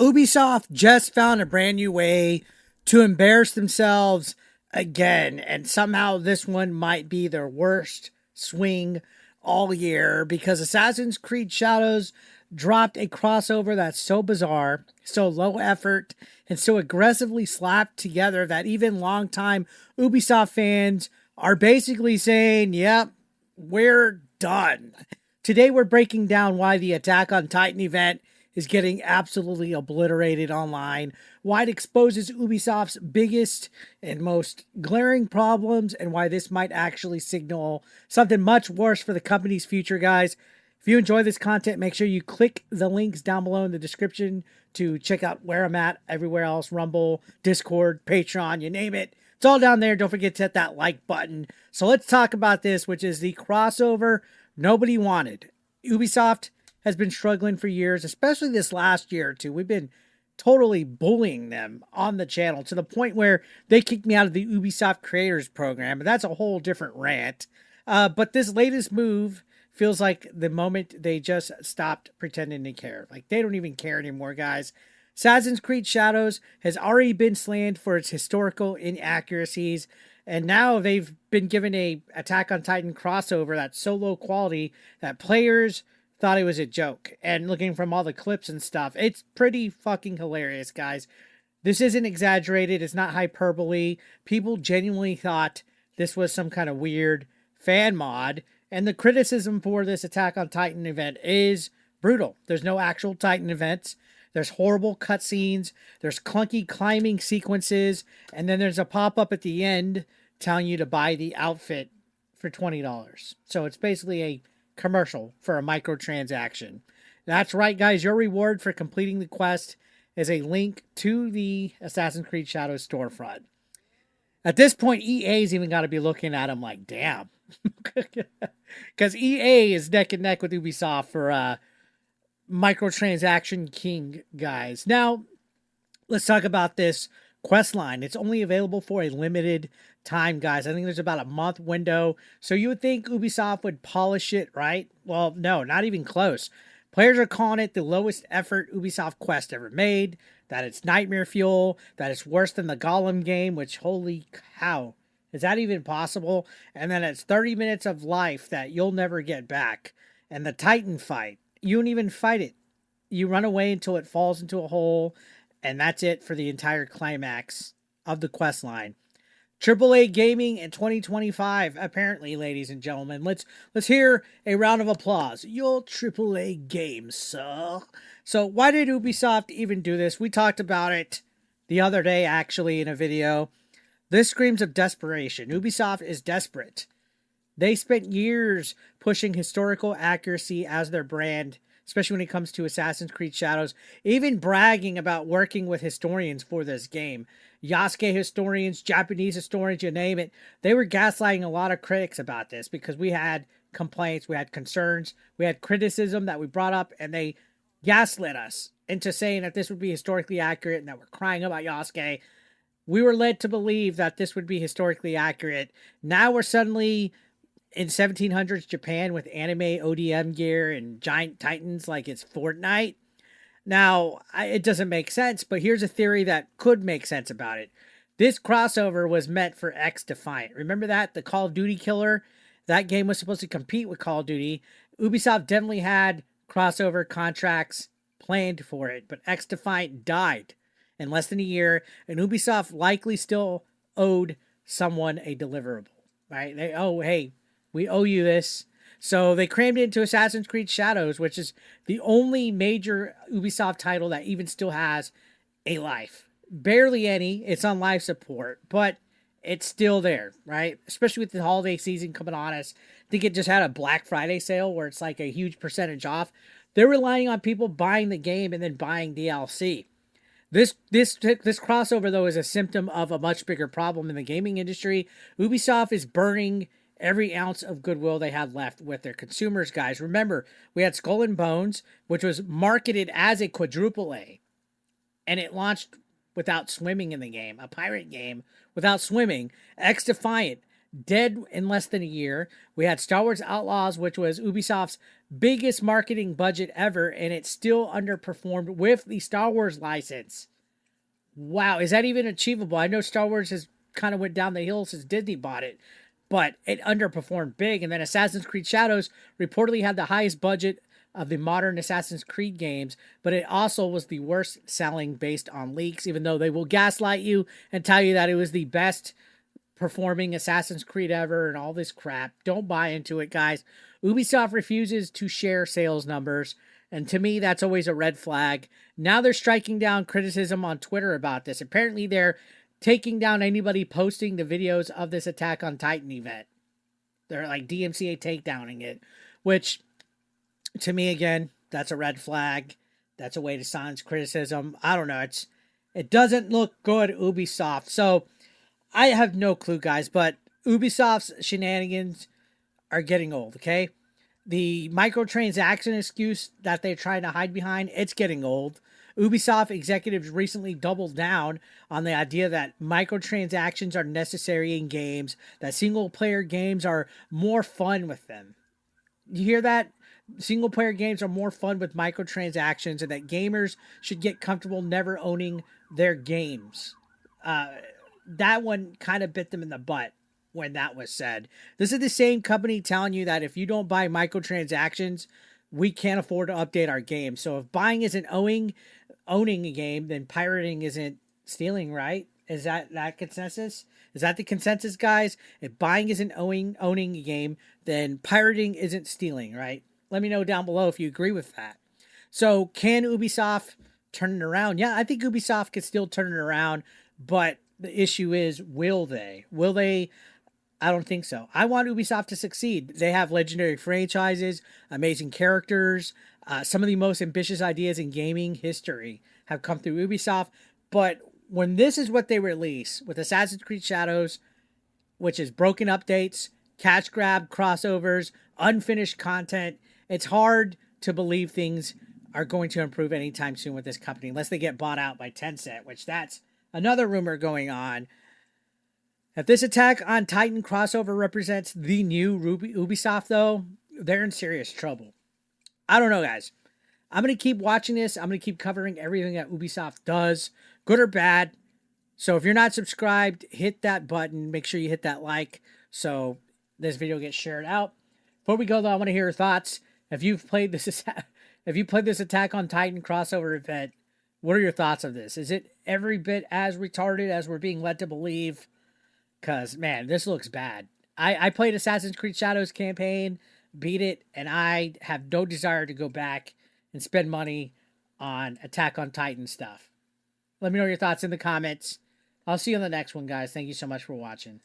Ubisoft just found a brand new way to embarrass themselves again, and somehow this one might be their worst swing all year because Assassin's Creed Shadows dropped a crossover that's so bizarre, so low effort, and so aggressively slapped together that even longtime Ubisoft fans are basically saying, yep, we're done. Today we're breaking down why the Attack on Titan event is getting absolutely obliterated online, why it exposes Ubisoft's biggest and most glaring problems, and why this might actually signal something much worse for the company's future, guys. If you enjoy this content, make sure you click the links down below in the description to check out where I'm at, everywhere else, Rumble, Discord, Patreon, you name it. It's all down there. Don't forget to hit that like button. So let's talk about this, which is the crossover nobody wanted. Ubisoft has been struggling for years, especially this last year or two. We've been totally bullying them on the channel to the point where they kicked me out of the Ubisoft Creators Program, but that's a whole different rant. But this latest move feels like the moment they just stopped pretending to care. Like, they don't even care anymore, guys. Assassin's Creed Shadows has already been slammed for its historical inaccuracies, and now they've been given a Attack on Titan crossover that's so low quality that players thought it was a joke. And looking from all the clips and stuff, it's pretty fucking hilarious, guys. This isn't exaggerated. It's not hyperbole. People genuinely thought this was some kind of weird fan mod. And the criticism for this Attack on Titan event is brutal. There's no actual Titan events. There's horrible cutscenes. There's clunky climbing sequences. And then there's a pop-up at the end telling you to buy the outfit for $20. So it's basically a commercial for a microtransaction. That's right, guys. Your reward for completing the quest is a link to the Assassin's Creed Shadows storefront. At this point, EA's even got to be looking at them like, damn. Because EA is neck and neck with Ubisoft for microtransaction king, guys. Now, let's talk about this quest line. It's only available for a limited time, guys. I think there's about a month window. So you would think Ubisoft would polish it, right? Well, no, not even close. Players are calling it the lowest effort Ubisoft quest ever made, that it's nightmare fuel, that it's worse than the Golem game, which, holy cow, is that even possible? And then it's 30 minutes of life that you'll never get back. And the Titan fight, you don't even fight it. You run away until it falls into a hole, and that's it for the entire climax of the quest line. AAA gaming in 2025, apparently, ladies and gentlemen. Let's hear a round of applause. Your AAA game, sir. So why did Ubisoft even do this? We talked about it the other day, actually, in a video. This screams of desperation. Ubisoft is desperate. They spent years pushing historical accuracy as their brand, especially when it comes to Assassin's Creed Shadows, even bragging about working with historians for this game. Yasuke historians, Japanese historians, you name it. They were gaslighting a lot of critics about this because we had complaints, we had concerns, we had criticism that we brought up, and they gaslit us into saying that this would be historically accurate and that we're crying about Yasuke. We were led to believe that this would be historically accurate. Now we're suddenly in 1700s Japan with anime ODM gear and giant titans like it's Fortnite. Now, it doesn't make sense, but here's a theory that could make sense about it. This crossover was meant for X-Defiant. Remember that? The Call of Duty killer? That game was supposed to compete with Call of Duty. Ubisoft definitely had crossover contracts planned for it, but X-Defiant died in less than a year, and Ubisoft likely still owed someone a deliverable, right? Hey, we owe you this. So they crammed it into Assassin's Creed Shadows, which is the only major Ubisoft title that even still has a life. Barely any. It's on life support, but it's still there, right? Especially with the holiday season coming on us. I think it just had a Black Friday sale where it's like a huge percentage off. They're relying on people buying the game and then buying DLC. This crossover, though, is a symptom of a much bigger problem in the gaming industry. Ubisoft is burning every ounce of goodwill they had left with their consumers, guys. Remember, we had Skull and Bones, which was marketed as a quadruple A, and it launched without swimming in the game, a pirate game without swimming. X-Defiant dead in less than a year. We had Star Wars Outlaws, which was Ubisoft's biggest marketing budget ever, and it still underperformed with the Star Wars license. Wow, is that even achievable? I know Star Wars has kind of went down the hill since Disney bought it, but it underperformed big. And then Assassin's Creed Shadows reportedly had the highest budget of the modern Assassin's Creed games, but it also was the worst selling based on leaks, even though they will gaslight you and tell you that it was the best performing Assassin's Creed ever and all this crap. Don't buy into it, guys. Ubisoft refuses to share sales numbers, and to me, that's always a red flag. Now they're striking down criticism on Twitter about this. Apparently, they're taking down anybody posting the videos of this Attack on Titan event. They're like DMCA takedowning it, which to me, again, that's a red flag. That's a way to silence criticism. I don't know. It doesn't look good, Ubisoft. So I have no clue, guys, but Ubisoft's shenanigans are getting old, okay? The microtransaction excuse that they're trying to hide behind, it's getting old. Ubisoft executives recently doubled down on the idea that microtransactions are necessary in games, that single player games are more fun with them. You hear that? Single player games are more fun with microtransactions, and that gamers should get comfortable never owning their games. Uh, that one kind of bit them in the butt when that was said. This is the same company telling you that if you don't buy microtransactions, we can't afford to update our game. So if buying isn't owning a game, then pirating isn't stealing, right? Is that consensus? Is that the consensus, guys? If buying isn't owning a game, then pirating isn't stealing, right? Let me know down below if you agree with that. So can Ubisoft turn it around? Yeah, I think Ubisoft could still turn it around, but the issue is, will they? Will they? I don't think so. I want Ubisoft to succeed. They have legendary franchises, amazing characters. Some of the most ambitious ideas in gaming history have come through Ubisoft. But when this is what they release with Assassin's Creed Shadows, which is broken updates, cash grab crossovers, unfinished content, it's hard to believe things are going to improve anytime soon with this company unless they get bought out by Tencent, which that's another rumor going on. If this Attack on Titan crossover represents the new Ubisoft, though, they're in serious trouble. I don't know, guys. I'm going to keep watching this. I'm going to keep covering everything that Ubisoft does, good or bad. So if you're not subscribed, hit that button. Make sure you hit that like so this video gets shared out. Before we go, though, I want to hear your thoughts. If you've played this, if you played this Attack on Titan crossover event, what are your thoughts of this? Is it every bit as retarded as we're being led to believe? Because, man, this looks bad. I played Assassin's Creed Shadows campaign, beat it, and I have no desire to go back and spend money on Attack on Titan stuff. Let me know your thoughts in the comments. I'll see you on the next one, guys. Thank you so much for watching.